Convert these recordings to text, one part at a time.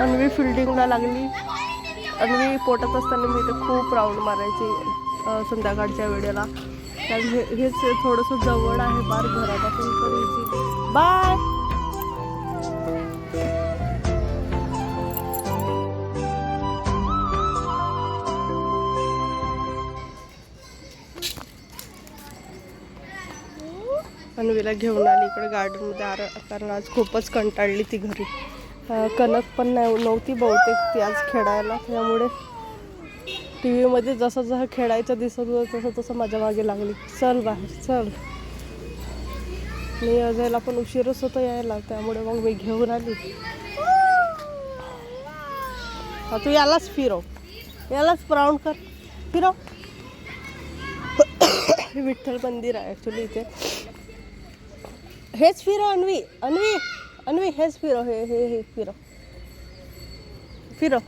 अन्वी फिल्डिंगला लागली. अन्वी पोटात असताना मी इथे खूप राऊंड मारायची संध्याकाळच्या वेळेला. कारण हेच थोडंसं जवळ आहे बार घरापासून, तर इझी. बाय. अन्वीला घेऊन आली इकडे गार्डनमध्ये कारण आज खूपच कंटाळली ती घरी. कनक पण नव्हती बहुतेक ती आज खेळायला, त्यामुळे टी व्हीमध्ये जसं जसं खेळायचं दिसत होतं तसं तसं माझ्या मागे लागली. चल बाहेर चल. मी अजयला पण उशीरच होतं यायला, त्यामुळे मग मी घेऊन आली. तू यालाच फिरव, यालाच राऊंड कर, फिरव. विठ्ठल मंदिर आहे ॲक्च्युली इथे. हेच फिरव अन्वी, अन्वी अन्वी हेच फिरव, हे हे हे फिरव फिरव.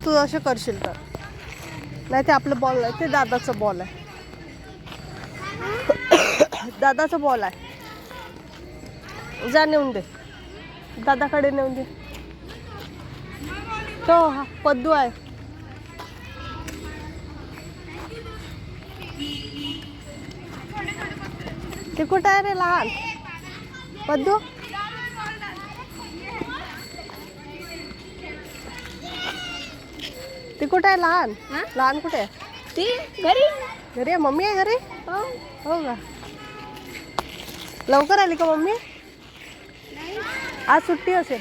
तू असं करशील तर नाही, ते आपलं बॉल नाही, ते दादाचं बॉल आहे. दादाचा बॉल आहे, जा नेऊन दे, दादाकडे नेऊन दे. तो हा पद्दू आहे. ते कुठं आहे रे लहान पद्दू? ती कुठे आहे लहान? लहान कुठे आहे? ती घरी. घरी आहे? मम्मी आहे घरी? हो का? लवकर आली का मम्मी? आज सुट्टी असेल.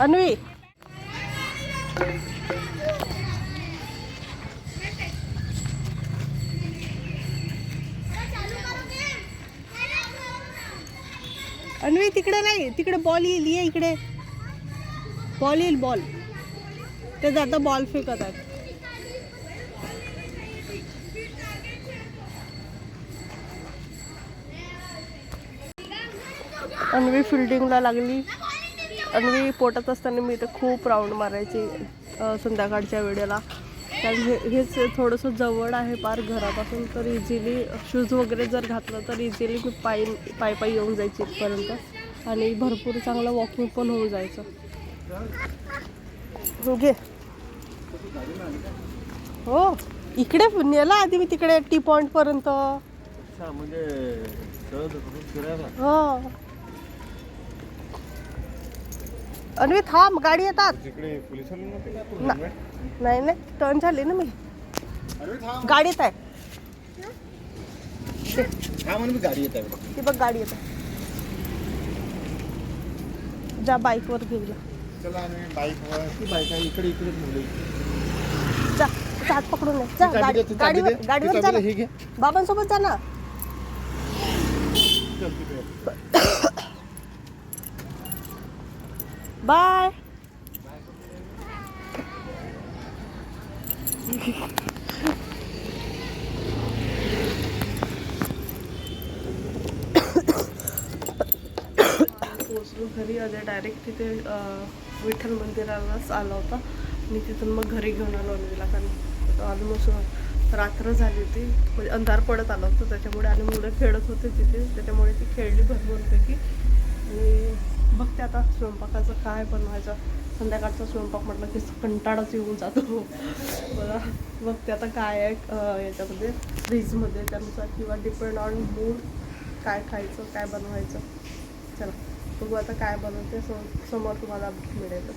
अन्वी अन्वी तिकडे नाही, तिकडे बॉल येईल, ये इकडे. बॉल येईल, बॉल. ते दादा बॉल फेकत आहेत. अन्वी फिल्डिंगला लागली. अन्वी पोटात असताना मी इथे खूप राऊंड मारायची संध्याकाळच्या वेळेला. कारण हेच थोडंसं जवळ आहे पार घरापासून, तर इझिली शूज वगैरे जर घातलं तर इझिली मी पायी येऊन जायची इथपर्यंत, आणि भरपूर चांगलं वॉकिंग पण होऊन जायचं. घे. हो इकडे नेला आधी मी तिकडे टी पॉइंटपर्यंत. हो अन्वी थांब, गाडी येतात. नाही नाही टर्न झाली ना मी, गाडीत आहे. गाडी येत आहे, ती बघ गाडी येत आहे. जा बाईकवर घेऊन जा. चला बाईकवर, ती बाईक आहे इकडे इकडे ठेवली. जा हात पकडून ये. जा गाडीवर जा ना, बाबांसोबत जा ना. बाय. पोचलो घरी. अजय डायरेक्ट तिथे विठ्ठल मंदिरालाच आला होता, आणि तिथून मग घरी घेऊन आलो अन्वीला. कारण ऑलमोस्ट रात्र झाली होती, म्हणजे अंधार पडत आला होता, त्याच्यामुळे आणि मुलं खेळत होते तिथे, त्याच्यामुळे ती खेळली भरपूरपैकी. आणि बघते आता स्वयंपाकाचं काय बनवायचं. संध्याकाळचा स्वयंपाक म्हटलं की कंटाळाच येऊन जातो बघा. बघते आता काय आहे याच्यामध्ये फ्रीजमध्ये, त्यानुसार, किंवा डिपेंड ऑन मूड काय खायचं काय बनवायचं. चला बघू आता काय बनवते, समोर तुम्हाला मिळेल.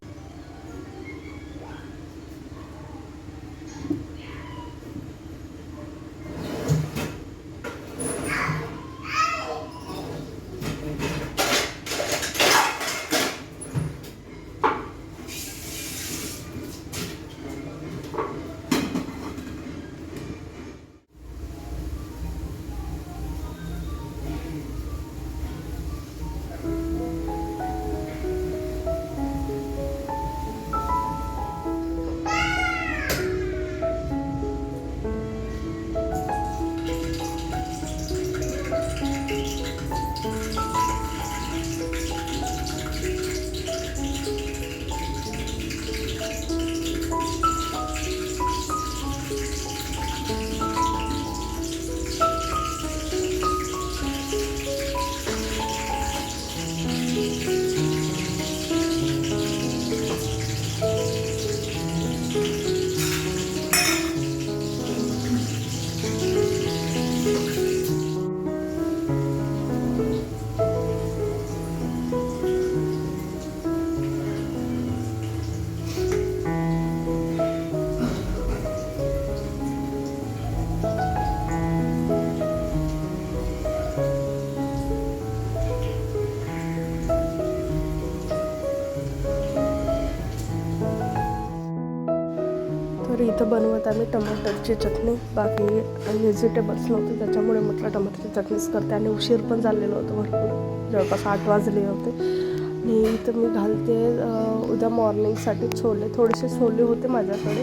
इथं बनवत आम्ही टमाटरची चटणी. बाकी व्हेजिटेबल्स नव्हते त्याच्यामुळे म्हटलं टमाटरची चटणीच करते. आणि उशीर पण झालेलं होतं भरपूर, जवळपास 8 वाजले होते. आणि इथं मी घालते उद्या मॉर्निंगसाठी छोले. थोडेसे छोले होते माझ्याकडे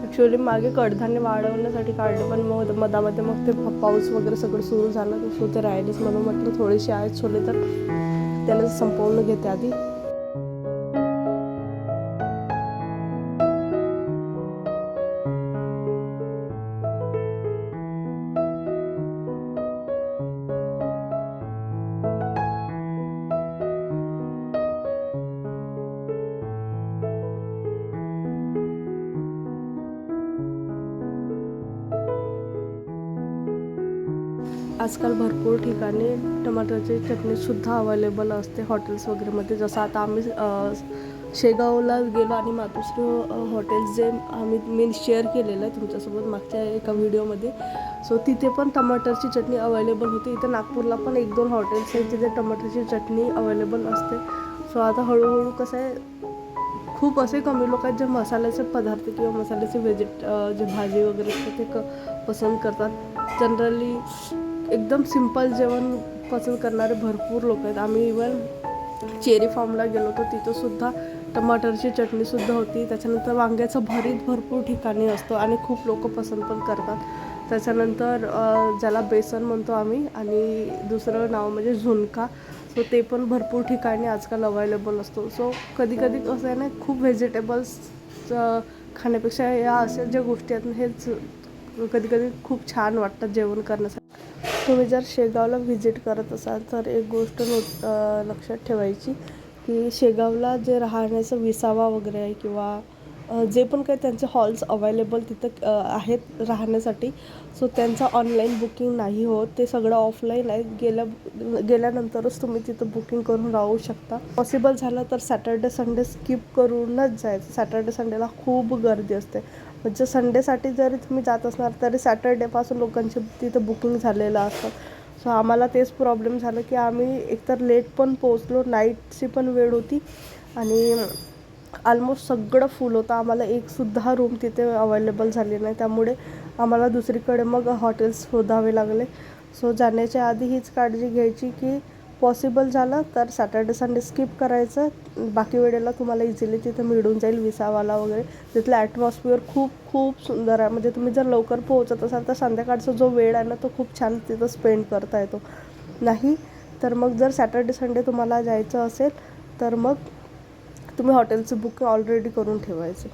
ॲक्च्युअली, मागे कडधान्य वाढवण्यासाठी काढले, पण मग मधामध्ये मग ते पाऊस वगैरे सगळं सुरू झालं, सो ते राहिलेच. म्हणून म्हटलं थोडेसे आहेत छोले तर त्याला संपवून घेते आधी. आजकाल भरपूर ठिकाणी टमाटरची चटणीसुद्धा अवेलेबल असते हॉटेल्स वगैरेमध्ये. जसं आता आम्ही शेगावला गेलो आणि मातोश्री हॉटेल्स जे मी शेअर केलेलं आहे तुमच्यासोबत मागच्या एका व्हिडिओमध्ये. सो तिथे पण टमाटरची चटणी अवेलेबल होती. इथं नागपूरला पण 1-2 हॉटेल्स आहेत जिथे टमाटरची चटणी अवेलेबल असते. सो आता हळूहळू कसं आहे, खूप असे कमी लोक आहेत जे मसाल्याचे पदार्थ किंवा मसाल्याचे जे भाजी वगैरे असते ते पसंत करतात. जनरली एकदम सिंपल जेवण पसंत करणारे भरपूर लोक आहेत. आम्ही इवन चेरी फार्मला गेलो होतो, तिथंसुद्धा टमाटरची चटणीसुद्धा होती. त्याच्यानंतर वांग्याचं भरीत भरपूर ठिकाणी असतो आणि खूप लोक पसंत पण करतात. त्याच्यानंतर ज्याला बेसन म्हणतो आम्ही, आणि दुसरं नाव म्हणजे झुणका. सो ते पण भरपूर ठिकाणी आजकाल अवेलेबल असतो. सो कधी कधी कसं आहे ना, खूप व्हेजिटेबल्स खाण्यापेक्षा या अशा ज्या गोष्टी आहेत हेच कधी कधी खूप छान वाटतात जेवण करण्यासाठी. तुम्ही जर शेगावला व्हिजिट करत असाल तर एक गोष्ट लक्षात ठेवायची की शेगावला जे राहण्याचं विसावा वगैरे आहे किंवा जे पण काही त्यांचे हॉल्स अवेलेबल तिथं आहेत राहण्यासाठी, सो त्यांचं ऑनलाईन बुकिंग नाही होत. ते सगळं ऑफलाईन आहे. गेल्यानंतरच तुम्ही तिथं बुकिंग करून राहू शकता. पॉसिबल झालं तर सॅटर्डे संडे स्किप करूनच जायचं. सॅटर्डे संडेला खूप गर्दी असते. म्हणजे संडेसाठी जरी तुम्ही जात असणार तरी सॅटर्डेपासून लोकांचे तिथं बुकिंग झालेलं असतं. सो आम्हाला तेच प्रॉब्लेम झालं की आम्ही एकतर लेट पण पोचलो, नाईटची पण वेळ होती आणि ऑलमोस्ट सगळं फुल होतं. आम्हाला एकसुद्धा रूम तिथे अवेलेबल झाली नाही. त्यामुळे आम्हाला दुसरीकडे मग हॉटेल्स शोधावे लागले. सो जाण्याच्या आधी हीच काळजी घ्यायची की पॉसिबल झालं तर सॅटर्डे संडे स्किप करायचं. बाकी वेळेला तुम्हाला इझिली तिथं मिळून जाईल विसावाला वगैरे. तिथलं ॲटमॉस्फिअर खूप खूप सुंदर आहे. म्हणजे तुम्ही जर लवकर पोहोचत असाल तर संध्याकाळचा जो वेळ आहे ना तो खूप छान तिथं स्पेंड करता येतो. नाही तर मग जर सॅटर्डे संडे तुम्हाला जायचं असेल तर मग तुम्ही हॉटेलचं बुकिंग ऑलरेडी करून ठेवायचं.